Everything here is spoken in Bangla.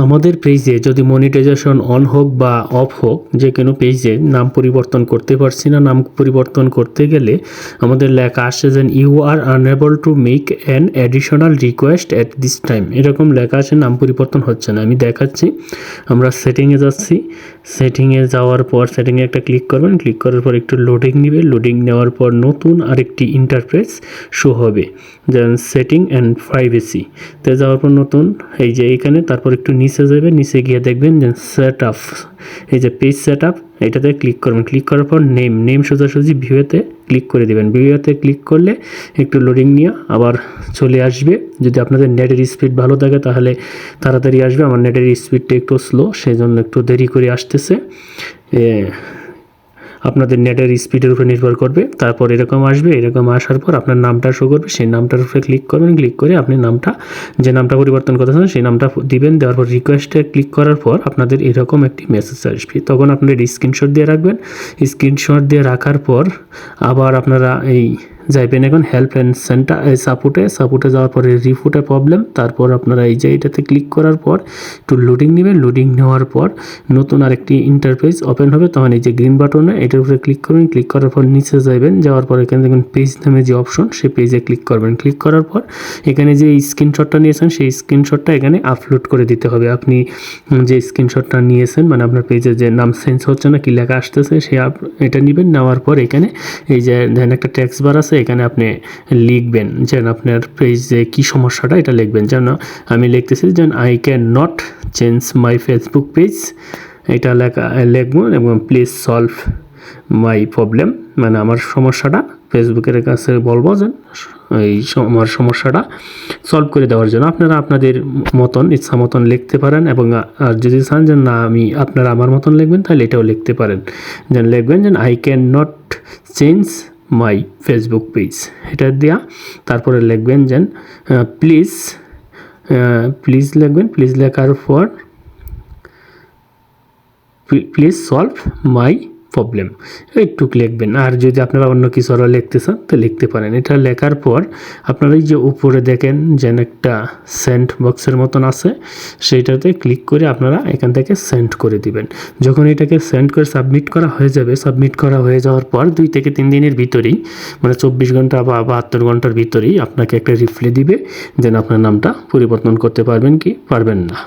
আমাদের পেজে যদি মনিটাইজেশন অন হোক বা অফ হোক, যে কোনো পেজে নাম পরিবর্তন করতে পারছি না। নাম পরিবর্তন করতে গেলে আমাদের লেখা আসছে যে you are unable to make an additional request at this time, এরকম লেখা আছে, নাম পরিবর্তন হচ্ছে না। আমি দেখাচ্ছি। আমরা সেটিংয়ে যাচ্ছি। সেটিংয়ে যাওয়ার পর সেটিংয়ে একটা ক্লিক করবেন। ক্লিক করার পর একটু লোডিং নেবে। লোডিং নেওয়ার পর নতুন আরেকটি ইন্টারফেস শো হবে, যেমন সেটিং অ্যান্ড প্রাইভেসি তে যাওয়ার পর নতুন এই যে এইখানে, তারপর একটু নিচে যাবেন। নিচে গিয়ে দেখবেন যে সেট আপ, এই যে পেজ সেট আপ, এটাতে ক্লিক করবেন। ক্লিক করার পর নেম সোজাসুজি ভিউতে ক্লিক করে দেবেন। ভিউতে ক্লিক করলে একটু লোডিং নিয়ে আবার চলে আসবে। যদি আপনাদের নেটের স্পিড ভালো থাকে তাহলে তাড়াতাড়ি আসবে। আমার নেটের স্পিডটা একটু স্লো, সেই জন্য একটু দেরি করে আসতেছে। আপনাদের নেটের স্পিডের উপর নির্ভর করবে। তারপর এরকম আসবে। এরকম আসার পর আপনার নামটা শো করবে। সেই নামটার উপরে ক্লিক করবেন। ক্লিক করে আপনি নামটা, যে নামটা পরিবর্তন করতে চান সেই নামটা দিবেন। দেওয়ার পর রিকোয়েস্টে ক্লিক করার পর আপনাদের এরকম একটি মেসেজ আসবে। তখন আপনাদের স্ক্রিনশট দিয়ে রাখবেন। স্ক্রিনশট দিয়ে রাখার পর আবার আপনারা যাইবেন এখন হেল্পলাইন সেন্টার, সাপোর্টে যাওয়ার পরে রিপোর্টে প্রবলেম। তারপর আপনারা এই যে এটাতে ক্লিক করার পর একটু লোডিং নেবেন। লোডিং নেওয়ার পর নতুন আরেকটি ইন্টারফেস ওপেন হবে। তখন এই যে গ্রিন বাটনে এটার উপরে ক্লিক করবেন। ক্লিক করার পর নিচে যাবেন। যাওয়ার পর এখানে দেখুন পেজ নামে যে অপশন, সেই পেজে ক্লিক করবেন। ক্লিক করার পর এখানে যে স্ক্রিনশটটা নিয়েছেন সেই স্ক্রিনশটটা এখানে আপলোড করে দিতে হবে। আপনি যে স্ক্রিনশটটা নিয়েছেন, মানে আপনার পেজে যে নাম চেঞ্জ হচ্ছে না, কি লেখা আসতেছে, সে এটা নেবেন। নেওয়ার পর এখানে এই যে দেখেন একটা টেক্সট বার আছে, এখানে আপনি লিখবেন যেন আপনার পেজে কি সমস্যাটা, এটা লিখবেন। যেন আমি লিখতেছি যেন I can not change my Facebook page, এটা লিখবো। এবং প্লিজ সলভ মাই প্রবলেম, মানে আমার সমস্যাটা ফেসবুকের কাছে বলবো যে আমার সমস্যাটা সলভ করে দেওয়ার জন্য। আপনারা আপনাদের মতন ইচ্ছা মতন লিখতে পারেন। এবং আর যদি চান যে না আপনারা আমার মতন লিখবেন, তাহলে এটাও লিখতে পারেন। যেন লিখবেন যেন I can not change my Facebook page, এটা দেওয়া। তারপরে লিখবেন যেন প্লিজ লিখবেন। প্লিজ লেখার পর প্লিজ সলভ মাই প্রবলেম একটু লিখবেন। আর যদি আপনারা অন্য কিছু আরও লিখতে চান তো লিখতে পারেন। এটা লেখার পর আপনারা এই যে উপরে দেখেন যেন একটা সেন্ড বক্সের মতন আছে, সেইটাতে ক্লিক করে আপনারা এখান থেকে সেন্ড করে দিবেন। যখন এটাকে সেন্ড করে সাবমিট করা হয়ে যাবে, সাবমিট করা হয়ে যাওয়ার পর 2 থেকে 3 দিনের ভিতরেই, মানে 24 ঘন্টা বা 72 ঘন্টার ভিতরেই আপনাকে একটা রিপ্লাই দিবে যেন আপনার নামটা পরিবর্তন করতে পারবেন কি পারবেন না।